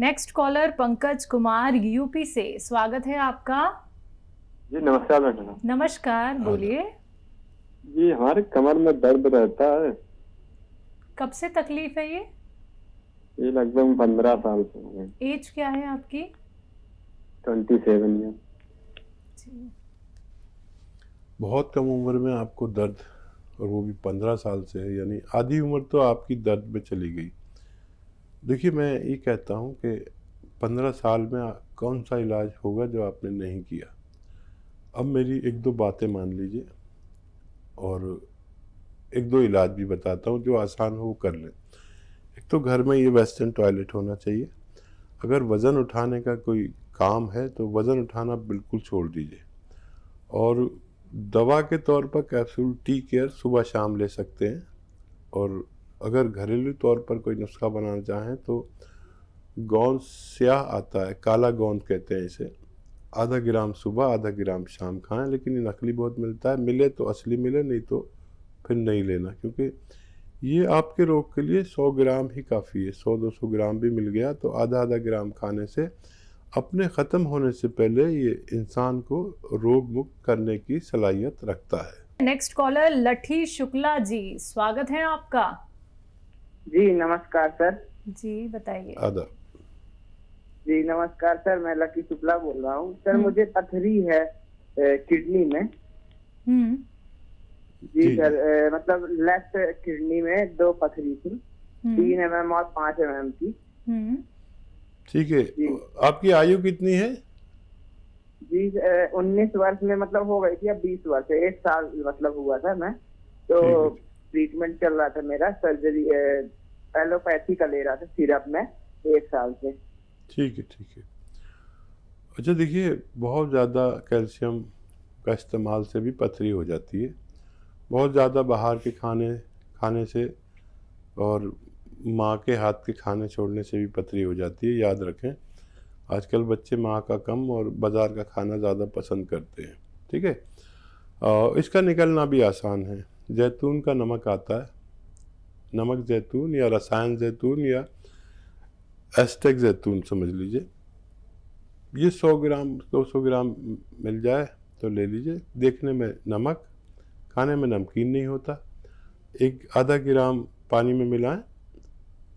Next collar Pankaj Kumar UP से, स्वागत है आपका। जी नमस्कार मैडम। नमस्कार, बोलिए। जी हमारे कमर में दर्द रहता है। कब से तकलीफ है ये? ये लगभग 15 साल से हो गए। एज क्या है आपकी? 27 ईयर। बहुत कम उम्र में आपको दर्द, और वो भी 15 साल से है, यानी आधी उम्र तो आपकी दर्द में चली गई। देखिए, मैं ये कहता हूँ कि 15 साल में कौन सा इलाज होगा जो आपने नहीं किया। अब मेरी एक दो बातें मान लीजिए और एक दो इलाज भी बताता हूँ जो आसान हो वो कर लें। एक तो घर में ये वेस्टर्न टॉयलेट होना चाहिए। अगर वज़न उठाने का कोई काम है तो वज़न उठाना बिल्कुल छोड़ दीजिए, और दवा के तौर पर कैप्सूल टी केयर सुबह शाम ले सकते हैं। और अगर घरेलू तौर पर कोई नुस्खा बनाना चाहें तो गोंद स्याह आता है, काला गोंद कहते हैं इसे, आधा ग्राम सुबह आधा ग्राम शाम खाएं। लेकिन ये नकली बहुत मिलता है, मिले तो असली मिले, नहीं तो फिर नहीं लेना, क्योंकि ये आपके रोग के लिए 100 ग्राम ही काफ़ी है। 100-200 ग्राम भी मिल गया तो आधा आधा ग्राम खाने से अपने ख़त्म होने से पहले ये इंसान को रोग मुक्त करने की सलाहियत रखता है। नेक्स्ट कॉलर लठी शुक्ला जी, स्वागत है आपका। जी नमस्कार सर। जी बताइए। आदाब। जी नमस्कार सर, मैं लकी शुक्ला बोल रहा हूँ। सर मुझे पथरी है किडनी में। जी सर, मतलब लेफ्ट किडनी में 2 पथरी थी, 3 mm और 5 mm की। ठीक है, आपकी आयु कितनी है? जी 19 वर्ष में मतलब हो गई थी, अब 20 वर्ष, 1 साल मतलब हुआ था। मैं तो ट्रीटमेंट चल रहा था मेरा, सर्जरी एलोपैथी का ले रहा था सिरप में 1 साल से। ठीक है, ठीक है। अच्छा देखिए, बहुत ज़्यादा कैल्शियम का इस्तेमाल से भी पथरी हो जाती है। बहुत ज़्यादा बाहर के खाने से और माँ के हाथ के खाने छोड़ने से भी पथरी हो जाती है। याद रखें, आजकल बच्चे माँ का कम और बाज़ार का खाना ज़्यादा पसंद करते हैं। ठीक है, इसका निकलना भी आसान है। जैतून का नमक आता है, नमक जैतून या रसायन जैतून या एस्टेक जैतून समझ लीजिए, ये 100 ग्राम 200 ग्राम मिल जाए तो ले लीजिए। देखने में नमक, खाने में नमकीन नहीं होता। एक आधा ग्राम पानी में मिलाएं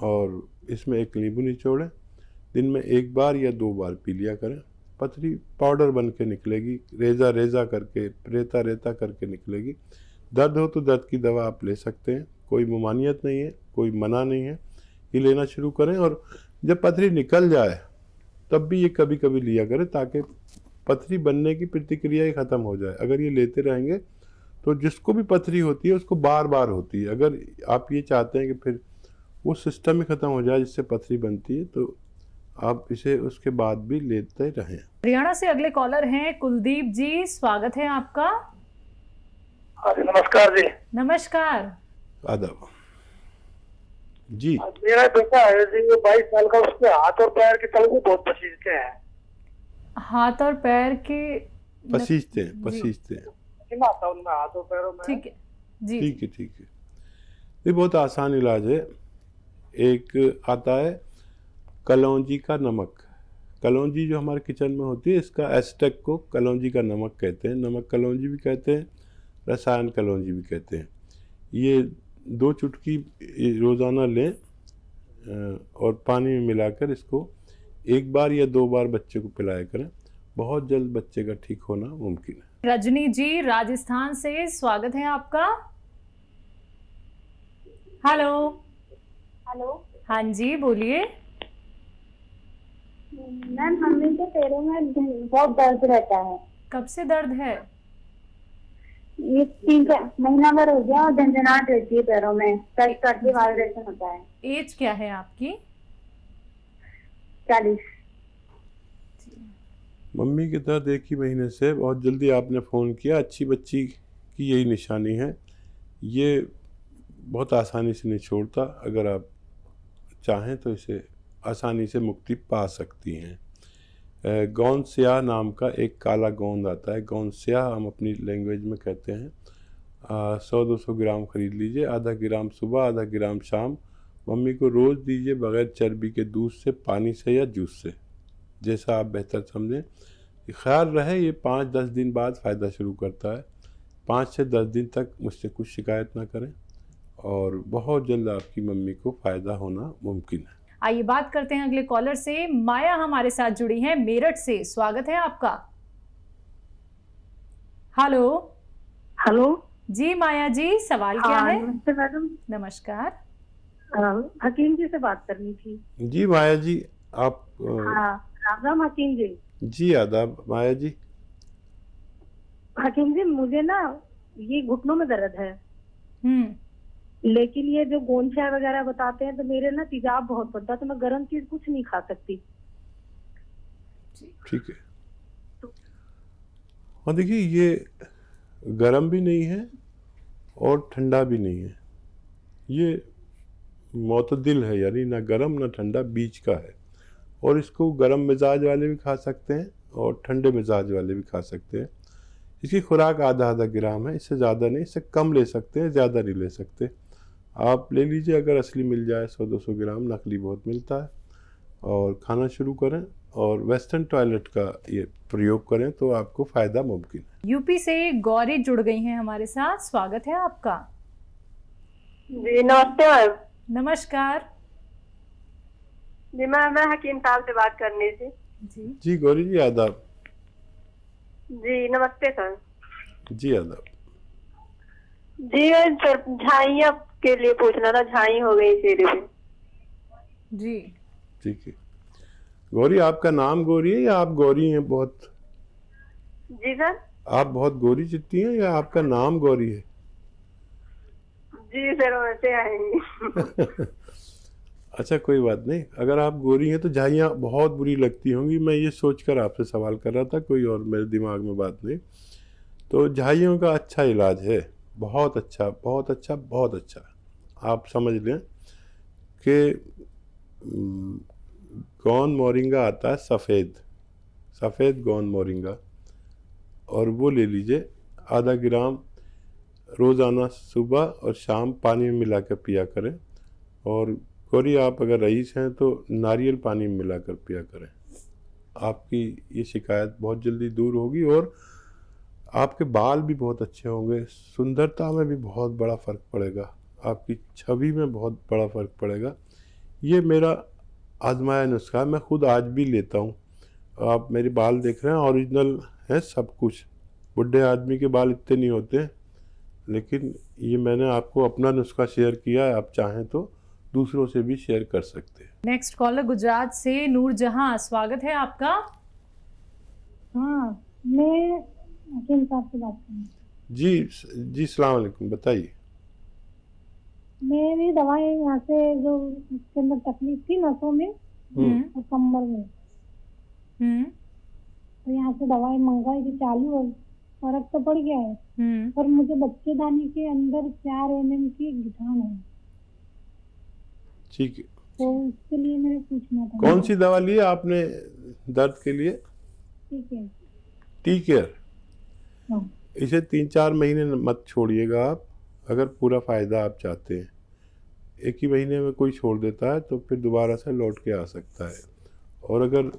और इसमें एक नींबू निचोड़ें। दिन में 1 बार या 2 बार पी लिया करें। पथरी पाउडर बन के निकलेगी, रेजा करके, रेता करके निकलेगी। दर्द हो तो दर्द की दवा आप ले सकते हैं, कोई ममानियत नहीं है, कोई मना नहीं है। ये लेना शुरू करें और जब पथरी निकल जाए तब भी ये कभी कभी लिया करें, ताकि पथरी बनने की प्रतिक्रिया ही ख़त्म हो जाए। अगर ये लेते रहेंगे तो जिसको भी पथरी होती है उसको बार बार होती है। अगर आप ये चाहते हैं कि फिर वो सिस्टम ही ख़त्म हो जाए जिससे पथरी बनती है, तो आप इसे उसके बाद भी लेते रहें। हरियाणा से अगले कॉलर हैं कुलदीप जी, स्वागत है आपका। हाँ जी नमस्कार जी। नमस्कार। आदाब जी। मेरा बेटा है जी, वो 22 साल का, उसके हाथ और पैर के तलवे बहुत पसीजते हैं। हाथ और पैर के पसीजते हैं। उनमें हाथ और पैरों में। ठीक है जी। ठीक है, ठीक है। ये बहुत आसान इलाज है। एक आता है कलौंजी का नमक। कलौंजी जो हमारे किचन में होती है, इसका एस्टेक को कलौंजी का नमक कहते हैं। नमक कलौंजी भी कहते हैं, रसायन कलौंजी भी कहते हैं। ये 2 चुटकी रोज़ाना लें और पानी में मिलाकर इसको 1 बार या 2 बार बच्चे को पिलाया करें। बहुत जल्द बच्चे का ठीक होना मुमकिन है। रजनी जी राजस्थान से, स्वागत है आपका। हेलो। हेलो। हाँ जी बोलिए। मैम मम्मी के पैरों में बहुत दर्द रहता है। कब से दर्द है? ये 3 महीना भर हो गया और झंझनाहट रहती है पैरों में, करके वाइब्रेशन होता है। एज क्या है आपकी? 40। मम्मी के दर्द 1 ही महीने से, बहुत जल्दी आपने फ़ोन किया। अच्छी बच्ची की यही निशानी है। ये बहुत आसानी से नहीं छोड़ता। अगर आप चाहें तो इसे आसानी से मुक्ति पा सकती हैं। गोंद स्याह नाम का एक काला गोंद आता है, गोंद स्याह हम अपनी लैंग्वेज में कहते हैं। 100-200 ग्राम ख़रीद लीजिए, आधा ग्राम सुबह आधा ग्राम शाम मम्मी को रोज़ दीजिए बगैर चर्बी के, दूध से, पानी से या जूस से, जैसा आप बेहतर समझें। ख्याल रहे ये 5-10 दिन बाद फ़ायदा शुरू करता है। 5 से 10 दिन तक मुझसे कुछ शिकायत ना करें और बहुत जल्द आपकी मम्मी को फ़ायदा होना मुमकिन है। आइए बात करते हैं अगले कॉलर से। माया हमारे साथ जुड़ी हैं मेरठ से, स्वागत है आपका। हेलो। हेलो जी माया जी, सवाल क्या है? नमस्ते मैडम। नमस्कार। हकीम जी से बात करनी थी। जी माया जी, आप राम राम हकीम जी। जी आदाब माया जी। हकीम जी, मुझे ना ये घुटनों में दर्द है, लेकिन ये जो गोंद चाय वगैरह बताते हैं तो मेरे ना तेजाब बहुत बढ़ता है, तो मैं गर्म चीज कुछ नहीं खा सकती। ठीक है। और देखिए ये गर्म भी नहीं है और ठंडा भी नहीं है, ये मोतदिल है, यानी ना गर्म ना ठंडा, बीच का है। और इसको गर्म मिजाज वाले भी खा सकते हैं और ठंडे मिजाज वाले भी खा सकते हैं। इसकी खुराक आधा ग्राम है, इससे ज़्यादा नहीं, इससे कम ले सकते हैं, ज़्यादा नहीं ले सकते। आप ले लीजिए, अगर असली मिल जाए 100-200 ग्राम, नकली बहुत मिलता है। और खाना शुरू करें और वेस्टर्न टॉयलेट का ये प्रयोग करें तो आपको फ़ायदा मुमकिन है। यूपी से गौरी जुड़ गई हैं हमारे साथ, स्वागत है आपका। जी नमस्ते मैम। नमस्कार जी मैम, मैं हकीम साहब से बात करनी थी। जी गौरी जी आदाब। जी नमस्ते सर। जी आदाब। जी सर, झाइयाँ के लिए पूछना था, झाई हो गई चेहरे पे। जी ठीक है। गौरी, आपका नाम गौरी है या आप गौरी हैं बहुत? जी सर। आप बहुत गौरी चित्ती हैं या आपका नाम गौरी है? जी सर, वैसे आएंगी। अच्छा कोई बात नहीं, अगर आप गोरी हैं तो झाइयाँ बहुत बुरी लगती होंगी। मैं ये सोचकर आपसे सवाल कर रहा था, कोई और मेरे दिमाग में बात नहीं। तो झाइयों का अच्छा इलाज है, बहुत अच्छा बहुत अच्छा बहुत अच्छा। आप समझ लें कि गौन मोरिंगा आता है, सफ़ेद गौन मोरिंगा, और वो ले लीजिए आधा ग्राम रोज़ाना सुबह और शाम पानी में मिला कर पिया करें। और गौरी, आप अगर रईस हैं तो नारियल पानी में मिलाकर पिया करें। आपकी ये शिकायत बहुत जल्दी दूर होगी और आपके बाल भी बहुत अच्छे होंगे, सुंदरता में भी बहुत बड़ा फ़र्क पड़ेगा, आपकी छवि में बहुत बड़ा फ़र्क पड़ेगा। ये मेरा आजमाया नुस्खा है, मैं खुद आज भी लेता हूँ। आप मेरे बाल देख रहे हैं, ओरिजिनल है सब कुछ। बुढ़े आदमी के बाल इतने नहीं होते, लेकिन ये मैंने आपको अपना नुस्खा शेयर किया है, आप चाहें तो दूसरों से भी शेयर कर सकते हैं। नेक्स्ट कॉलर गुजरात से नूरजहां, स्वागत है आपका। हाँ, मैं हकीम साहब से बात करनी। जी सलाम अलैकुम, बताइए। मेरी दवाई यहाँ से जो उसके अंदर तकलीफ थी नसों में और कमर में, तो यहाँ से दवाई मंगाई थी चालू और फर्क तो पड़ गया है, पर मुझे बच्चेदानी के अंदर 4 mm की गिठान है। ठीक है, तो उसके लिए मेरे पूछना था। कौन सी दवा ली है आपने दर्द के लिए? ठीक है। Tea care. हाँ। इसे 3-4 महीने मत छोड़िएगा आप, अगर पूरा फ़ायदा आप चाहते हैं। एक ही महीने में कोई छोड़ देता है तो फिर दोबारा से लौट के आ सकता है। और अगर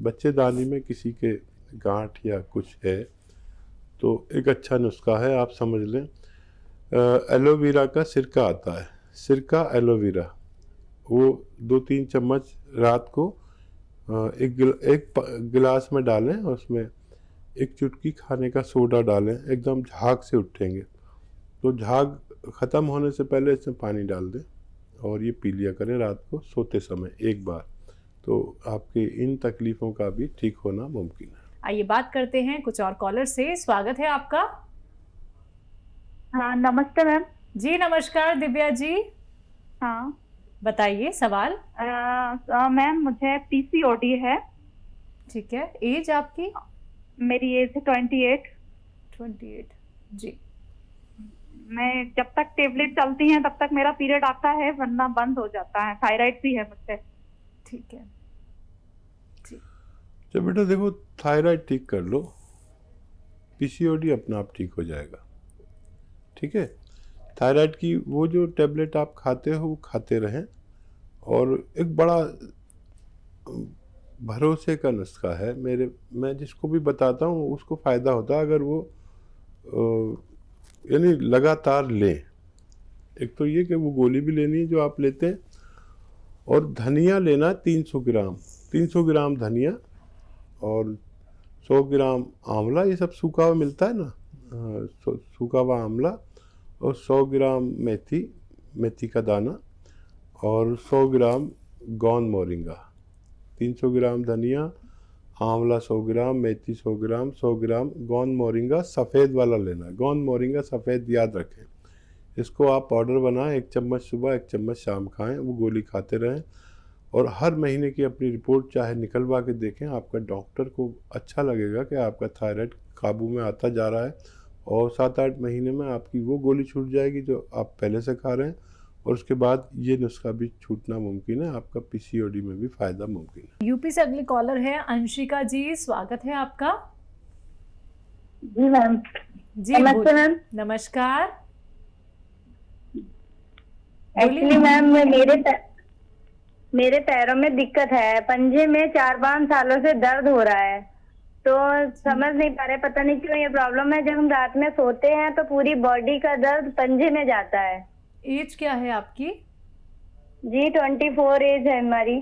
बच्चेदानी में किसी के गांठ या कुछ है तो एक अच्छा नुस्खा है, आप समझ लें, एलोवेरा का सिरका आता है, सिरका एलोवेरा, वो 2-3 चम्मच रात को एक गिलास में डालें और उसमें एक चुटकी खाने का सोडा डालें, एकदम झाग से उठेंगे। तो झाग ख़त्म होने से पहले इसमें पानी डाल दें और ये पी लिया करें रात को सोते समय एक बार, तो आपकी इन तकलीफ़ों का भी ठीक होना मुमकिन है। आइए बात करते हैं कुछ और कॉलर से, स्वागत है आपका। हाँ नमस्ते मैम। जी नमस्कार दिव्या जी। हाँ बताइए सवाल। मैम, मुझे पीसीओडी है। ठीक है, एज आपकी? मेरी एज है 28। जी। मैं जब तक टेबलेट चलती हैं तब तक मेरा पीरियड आता है, वरना बंद हो जाता है। थायराइड भी है मुझसे। ठीक है। तो बेटा देखो, थायराइड ठीक कर लो, पीसीओडी अपना आप ठीक हो जाएगा। ठीक है, थायराइड की वो जो टेबलेट आप खाते हो वो खाते रहें, और एक बड़ा भरोसे का नुस्खा है मैं जिसको भी बताता हूँ उसको फ़ायदा होता है अगर वो यानी लगातार लें। एक तो ये कि वो गोली भी लेनी है जो आप लेते हैं, और धनिया लेना 300 ग्राम धनिया और 100 ग्राम आंवला, ये सब सूखा हुआ मिलता है ना, सूखा हुआ आंवला, और 100 ग्राम मेथी का दाना और 100 ग्राम गोंद मोरिंगा। 300 ग्राम धनिया, आंवला 100 ग्राम, मेथी 100 ग्राम, 100 ग्राम गोंद मोरिंगा सफ़ेद वाला लेना। गोंद मोरिंगा सफ़ेद याद रखें। इसको आप पाउडर बनाएं, 1 चम्मच सुबह 1 चम्मच शाम खाएं, वो गोली खाते रहें। और हर महीने की अपनी रिपोर्ट चाहे निकलवा के देखें, आपका डॉक्टर को अच्छा लगेगा कि आपका थायराइड काबू में आता जा रहा है, और 7-8 महीने में आपकी वो गोली छूट जाएगी जो आप पहले से खा रहे हैं, और उसके बाद ये नुस्खा भी छूटना मुमकिन है, आपका पीसीओडी में भी फ़ायदा मुमकिन है। यूपी से अगली कॉलर है अंशिका जी, स्वागत है आपका। जी मैम। जी नमस्ते मैम। नमस्कार। एक्चुअली मैम मेरे पैरों में दिक्कत है, पंजे में 4-5 सालों से दर्द हो रहा है, तो समझ नहीं पा रहे, पता नहीं क्यों ये प्रॉब्लम है। जब हम रात में सोते हैं तो पूरी बॉडी का दर्द पंजे में जाता है। एज क्या है आपकी? जी 24 एज है हमारी।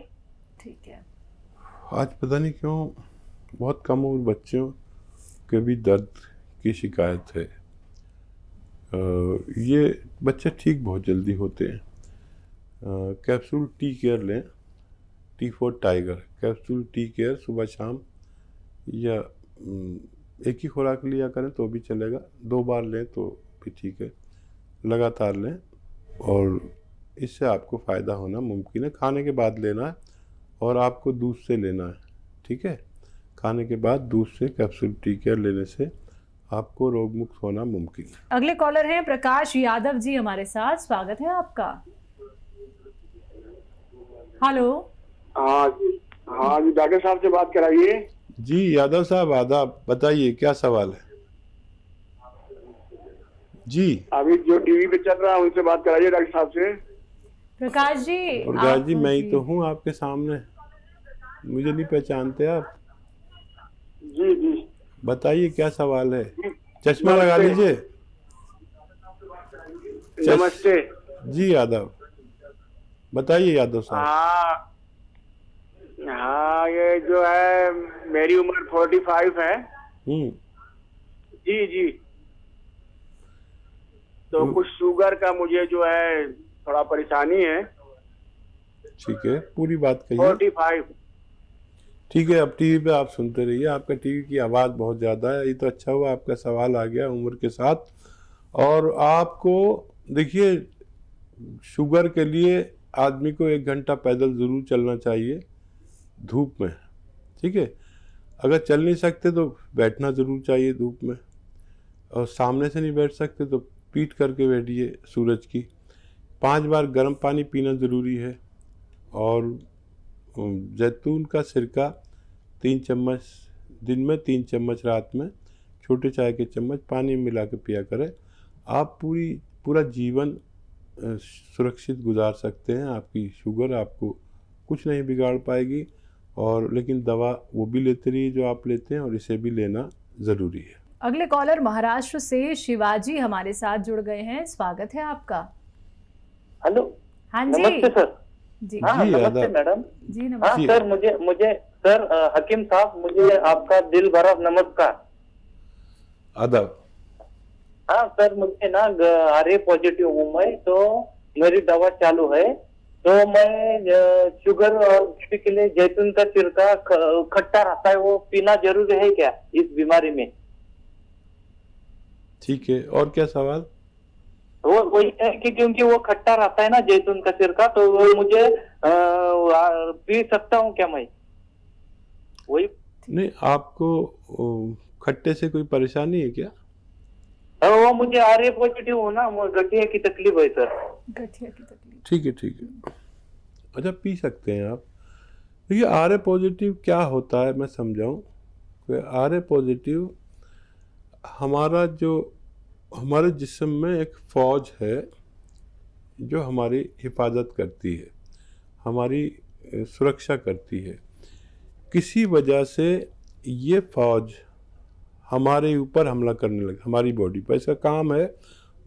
ठीक है। आज पता नहीं क्यों बहुत कम उम्र बच्चों के भी दर्द की शिकायत है। ये बच्चे ठीक बहुत जल्दी होते हैं। कैप्सूल टी केयर लें, T4 tiger capsule tea care सुबह शाम, या एक ही खुराक लिया करें तो भी चलेगा, 2 बार लें तो भी ठीक है, लगातार लें, और इससे आपको फ़ायदा होना मुमकिन है। खाने के बाद लेना है और आपको दूध से लेना है, ठीक है। खाने के बाद दूध से कैप्सूल टी केयर लेने से आपको रोग मुक्त होना मुमकिन है। अगले कॉलर हैं प्रकाश यादव जी हमारे साथ, स्वागत है आपका। हेलो। हाँ जी डॉक्टर साहब से बात कराइए। जी यादव साहब आदाब, बताइए क्या सवाल है? जी अभी जो टीवी पे चल रहा है उनसे बात कराइए डॉक्टर साहब से। प्रकाश जी। प्रकाश जी मैं ही तो हूँ आपके सामने, मुझे नहीं पहचानते आप? जी जी बताइए क्या सवाल है। चश्मा लगा लीजिए। नमस्ते जी यादव, बताइए यादव साहब। हाँ ये जो है मेरी उम्र 45 है। जी जी, तो कुछ शुगर का मुझे जो है थोड़ा परेशानी है। ठीक है, पूरी बात कहिए। 45। ठीक है, अब टीवी पे आप सुनते रहिए, आपका टीवी की आवाज़ बहुत ज़्यादा है। ये तो अच्छा हुआ आपका सवाल आ गया उम्र के साथ। और आपको देखिए, शुगर के लिए आदमी को 1 घंटा पैदल ज़रूर चलना चाहिए धूप में, ठीक है। अगर चल नहीं सकते तो बैठना ज़रूर चाहिए धूप में, और सामने से नहीं बैठ सकते तो पीठ करके बैठिए सूरज की। 5 बार गर्म पानी पीना ज़रूरी है, और जैतून का सिरका 3 चम्मच दिन में, 3 चम्मच रात में, छोटे चाय के चम्मच पानी में मिला के पिया करें। आप पूरा जीवन सुरक्षित गुजार सकते हैं। आपकी शुगर आपको कुछ नहीं बिगाड़ पाएगी, और लेकिन दवा वो भी लेते रहिए जो आप लेते हैं, और इसे भी लेना ज़रूरी है। अगले कॉलर महाराष्ट्र से शिवाजी हमारे साथ जुड़ गए हैं, स्वागत है आपका। हेलो। हाँ जी। नमस्ते सर। जी हाँ नमस्ते मैडम। जी नमस्ते। हाँ सर, मुझे सर हकीम साहब, मुझे आपका दिल भरा नमस्कार। आदाब। हाँ सर, मुझे ना आरए पॉजिटिव हूँ मैं, तो मेरी दवा चालू है, तो मैं शुगर और बीपी के लिए जैतून का सिरका खट्टा रहता है, वो पीना जरूरी है क्या इस बीमारी में? ठीक है, और क्या सवाल? वो वही है कि क्योंकि वो खट्टा रहता है ना जैतून का सिरका, तो वो मुझे पी सकता हूँ क्या मैं? वही नहीं, आपको खट्टे से कोई परेशानी है क्या? वो मुझे आरए पॉजिटिव हो ना, गठिया की तकलीफ है सर। गठिया की तकलीफ। ठीक है ठीक है, अच्छा पी सकते हैं आप। देखिए आरए पॉजिटिव क्या होता है मैं समझाऊं। आरए पॉजिटिव हमारे जिस्म में एक फौज है जो हमारी हिफाजत करती है। हमारी सुरक्षा करती है। किसी वजह से ये फौज हमारे ऊपर हमला करने लगे, हमारी बॉडी पर। इसका काम है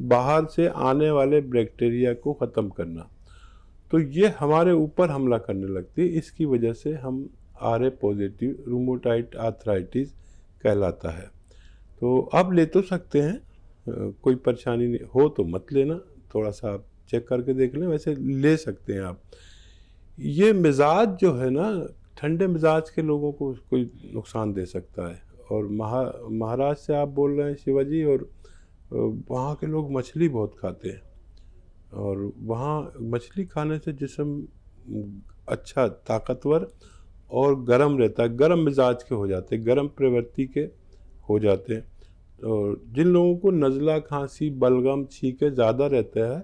बाहर से आने वाले बैक्टीरिया को ख़त्म करना, तो ये हमारे ऊपर हमला करने लगती है। इसकी वजह से हम RA पॉजिटिव रूमेटॉइड आर्थराइटिस कहलाता है। तो अब ले तो सकते हैं, कोई परेशानी नहीं हो तो मत लेना, थोड़ा सा आप चेक करके देख लें, वैसे ले सकते हैं आप। ये मिजाज जो है ना, ठंडे मिजाज के लोगों को कोई नुकसान दे सकता है। और महाराष्ट्र से आप बोल रहे हैं शिवाजी, और वहाँ के लोग मछली बहुत खाते हैं, और वहाँ मछली खाने से जिस्म अच्छा ताकतवर और गर्म रहता है, गर्म मिजाज के हो जाते हैं, गर्म प्रवृत्ति के हो जाते हैं। और जिन लोगों को नज़ला, खांसी, बलगम, छींके ज़्यादा रहता है,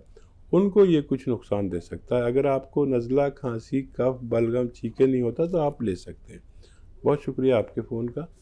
उनको ये कुछ नुकसान दे सकता है। अगर आपको नज़ला, खांसी, कफ, बलगम, छींके नहीं होता तो आप ले सकते हैं। बहुत शुक्रिया आपके फ़ोन का।